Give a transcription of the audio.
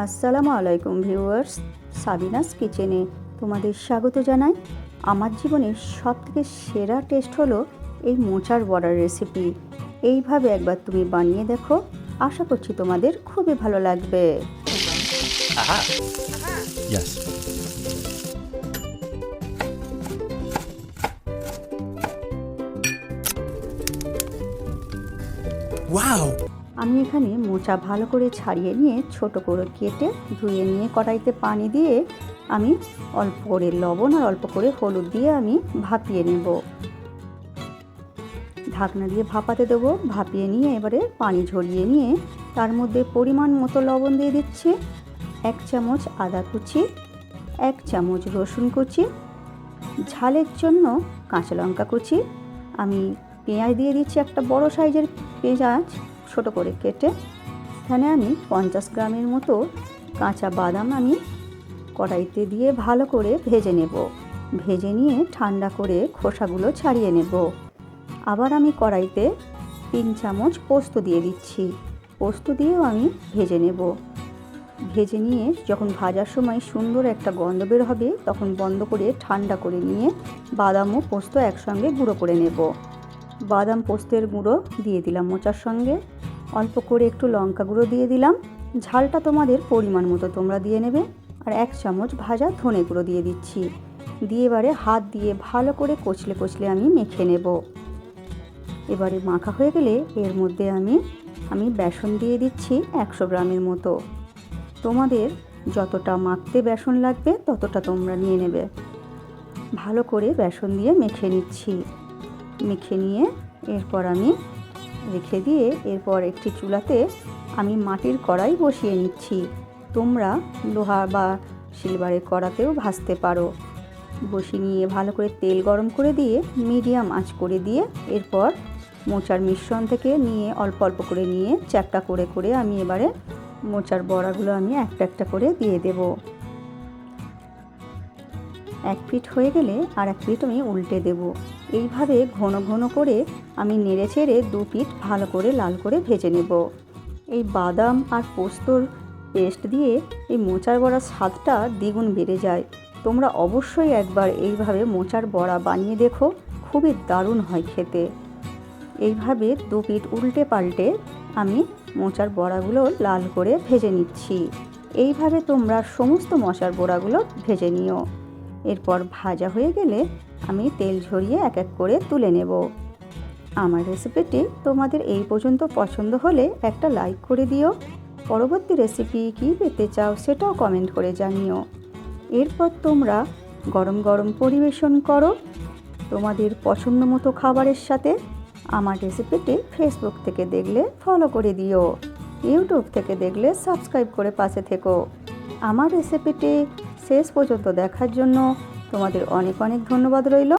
আসসালামু আলাইকুম viewers, Sabinus কিচেনে তোমাদের স্বাগত জানাই। আমার জীবনের সবথেকে সেরা টেস্ট হলো এই মোচার বড়ার রেসিপি। এইভাবে একবার তুমি বানিয়ে দেখো, আশা করছি তোমাদের খুবই ভালো লাগবে। Aha. Yes. Wow! আমি এখানে মোচা ভালো করে ছাড়িয়ে নিয়ে ছোট করে কেটে ধুয়ে নিয়ে কড়াইতে পানি দিয়ে আমি অল্প করে লবণ আর অল্প করে হলুদ দিয়ে আমি ভাপিয়ে নেব। ঢাকনা দিয়ে ভাপাতে দেবো। ভাপিয়ে নিয়ে এবারে পানি ঝরিয়ে নিয়ে তার মধ্যে পরিমাণ মতো লবণ দিয়ে দিচ্ছি, 1 চামচ আদা কুচি, 1 চামচ রসুন কুচি, ঝালের জন্য কাঁচা লঙ্কা কুচি, আমি পেঁয়াজ দিয়ে দিচ্ছি, একটা বড় সাইজের পেঁয়াজ ছোট করে কেটে। এখানে আমি 50 গ্রামের মতো কাঁচা বাদাম আমি কড়াইতে দিয়ে ভালো করে ভেজে নেব। ভেজে নিয়ে ঠান্ডা করে খোসাগুলো ছাড়িয়ে নেব। আবার আমি কড়াইতে 3 চামচ পোস্ত দিয়ে দিচ্ছি। পোস্ত দিয়েও আমি ভেজে নেব। ভেজে নিয়ে যখন ভাজার সময় সুন্দর একটা গন্ধ বের হবে, তখন বন্ধ করে ঠান্ডা করে নিয়ে বাদাম ও পোস্ত একসঙ্গে গুঁড়ো করে নেব। বাদাম পোস্তের গুঁড়ো দিয়ে দিলাম মোচার সঙ্গে, অল্প করে একটু লঙ্কা গুঁড়ো দিয়ে দিলাম। ঝালটা তোমাদের পরিমাণ মতো তোমরা দিয়ে নেবে। আর 1 চামচ ভাজা ধনে গুঁড়ো দিয়ে দিচ্ছি। দিয়ে এবারে হাত দিয়ে ভালো করে কচলে কচলে আমি মেখে নেব। এবারে মাখা হয়ে গেলে এর মধ্যে আমি বেসন দিয়ে দিচ্ছি 100 গ্রামের মতো। তোমাদের যতটা মাখতে বেসন লাগবে ততটা তোমরা নিয়ে নেবে। ভালো করে বেসন দিয়ে মেখে নিচ্ছি। মেখে নিয়ে এরপর আমি রেখে দিয়ে এরপর একটি চুলাতে আমি মাটির কড়াই বসিয়ে নিচ্ছি। তোমরা লোহা বা সিলভারের কড়াতেও ভাজতে পারো। বসিয়ে নিয়ে ভালো করে তেল গরম করে দিয়ে মিডিয়াম আঁচ করে দিয়ে এরপর মোচার মিশ্রণ থেকে নিয়ে অল্প অল্প করে নিয়ে চ্যাপ্টা করে করে আমি এবারে মোচার বড়াগুলো আমি একটা একটা করে দিয়ে দেব। এক পিঠ হয়ে গেলে আর এক পিঠ আমি উল্টে দেব। এইভাবে ঘন ঘন করে আমি নেড়ে চেড়ে 2 পিঠ ভালো করে লাল করে ভেজে নেব। এই বাদাম আর পোস্তর পেস্ট দিয়ে এই মোচার বড়ার স্বাদটা দ্বিগুণ বেড়ে যায়। তোমরা অবশ্যই একবার এইভাবে মোচার বড়া বানিয়ে দেখো, খুবই দারুণ হয় খেতে। এইভাবে 2 পিঠ উল্টে পাল্টে আমি মোচার বড়াগুলো লাল করে ভেজে নিচ্ছি। এইভাবে তোমরা সমস্ত মোচার বড়াগুলো ভেজে নিও। এরপর ভাজা হয়ে গেলে আমি তেল ঝরিয়ে এক এক করে তুলে নেব। আমার রেসিপিটি তোমাদের এই পর্যন্ত পছন্দ হলে একটা লাইক করে দিও। পরবর্তী রেসিপি কী পেতে চাও সেটাও কমেন্ট করে জানিও। এরপর তোমরা গরম গরম পরিবেশন করো তোমাদের পছন্দ মতো খাবারের সাথে। আমার রেসিপিটি ফেসবুক থেকে দেখলে ফলো করে দিও, ইউটিউব থেকে দেখলে সাবস্ক্রাইব করে পাশে থেকো। আমার রেসিপিটি শেষ পর্যন্ত দেখার জন্য তোমাদের অনেক অনেক ধন্যবাদ রইল।